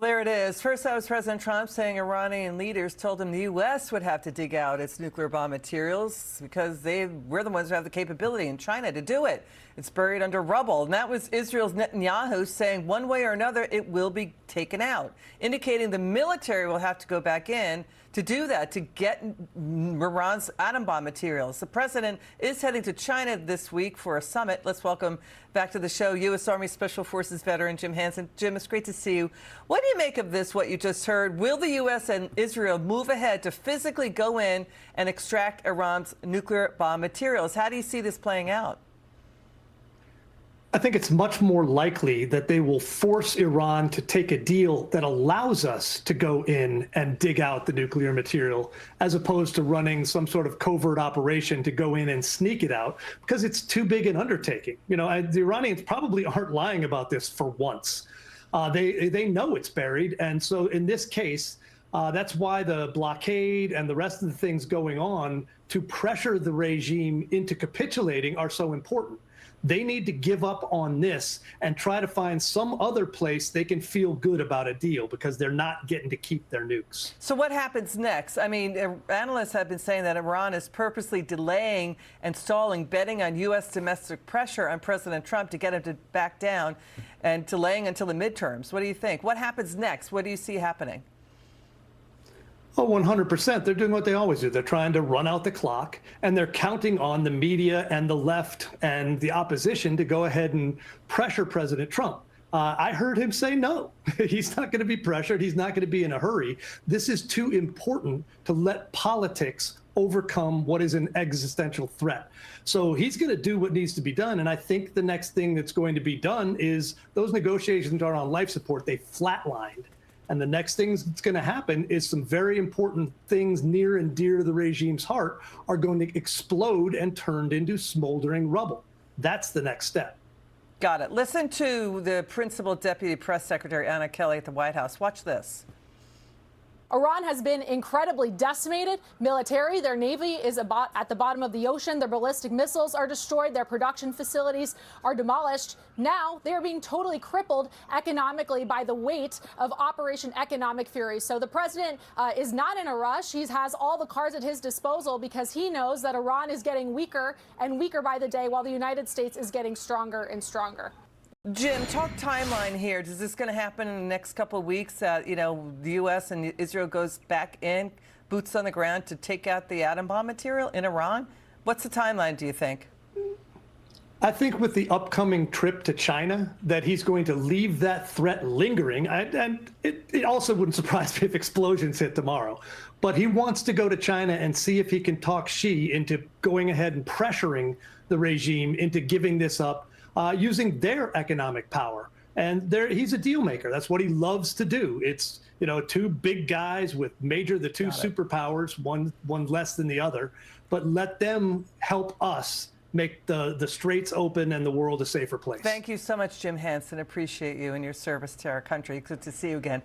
There it is. First, that was President Trump saying Iranian leaders told him the U.S. would have to dig out its nuclear bomb materials because we're the ones who have the capability in China to do it. It's buried under rubble. And that was Israel's Netanyahu saying one way or another it will be taken out, indicating the military will have to go back in to do that, to get Iran's atom bomb materials. The president is heading to China this week for a summit. Let's welcome back to the show U.S. Army Special Forces veteran Jim Hanson. Jim, it's great to see you. What do you make of this, what you just heard? Will the U.S. and Israel move ahead to physically go in and extract Iran's nuclear bomb materials? How do you see this playing out? I think it's much more likely that they will force Iran to take a deal that allows us to go in and dig out the nuclear material, as opposed to running some sort of covert operation to go in and sneak it out, because it's too big an undertaking. You know, the Iranians probably aren't lying about this for once. They know it's buried. And so in this case, that's why the blockade and the rest of the things going on to pressure the regime into capitulating are so important. They need to give up on this and try to find some other place they can feel good about a deal, because they're not getting to keep their nukes. So what happens next? I mean, analysts have been saying that Iran is purposely delaying and stalling, betting on U.S. domestic pressure on President Trump to get him to back down, and delaying until the midterms. What do you think? What happens next? What do you see happening? Oh, 100%. They're doing what they always do. They're trying to run out the clock, and they're counting on the media and the left and the opposition to go ahead and pressure President Trump. I heard him say no. He's not going to be pressured. He's not going to be in a hurry. This is too important to let politics overcome what is an existential threat. So he's going to do what needs to be done. And I think the next thing that's going to be done is those negotiations are on life support. They flatlined. And the next thing that's going to happen is some very important things near and dear to the regime's heart are going to explode and turned into smoldering rubble. That's the next step. Got it. Listen to the Principal Deputy Press Secretary Anna Kelly at the White House. Watch this. Iran has been incredibly decimated. Military, their navy is at the bottom of the ocean. Their ballistic missiles are destroyed. Their production facilities are demolished. Now they're being totally crippled economically by the weight of Operation Economic Fury. So the president is not in a rush. He has all the cards at his disposal because he knows that Iran is getting weaker and weaker by the day, while the United States is getting stronger and stronger. Jim, talk timeline here. Is this going to happen in the next couple of weeks? The U.S. and Israel goes back in, boots on the ground, to take out the atom bomb material in Iran? What's the timeline, do you think? I think with the upcoming trip to China, that he's going to leave that threat lingering. And it also wouldn't surprise me if explosions hit tomorrow. But he wants to go to China and see if he can talk Xi into going ahead and pressuring the regime into giving this up, using their economic power. And he's a deal maker. That's what he loves to do. It's, two big guys with the two superpowers, one less than the other, but let them help us make the straits open and the world a safer place. Thank you so much, Jim Hanson. Appreciate you and your service to our country. Good to see you again.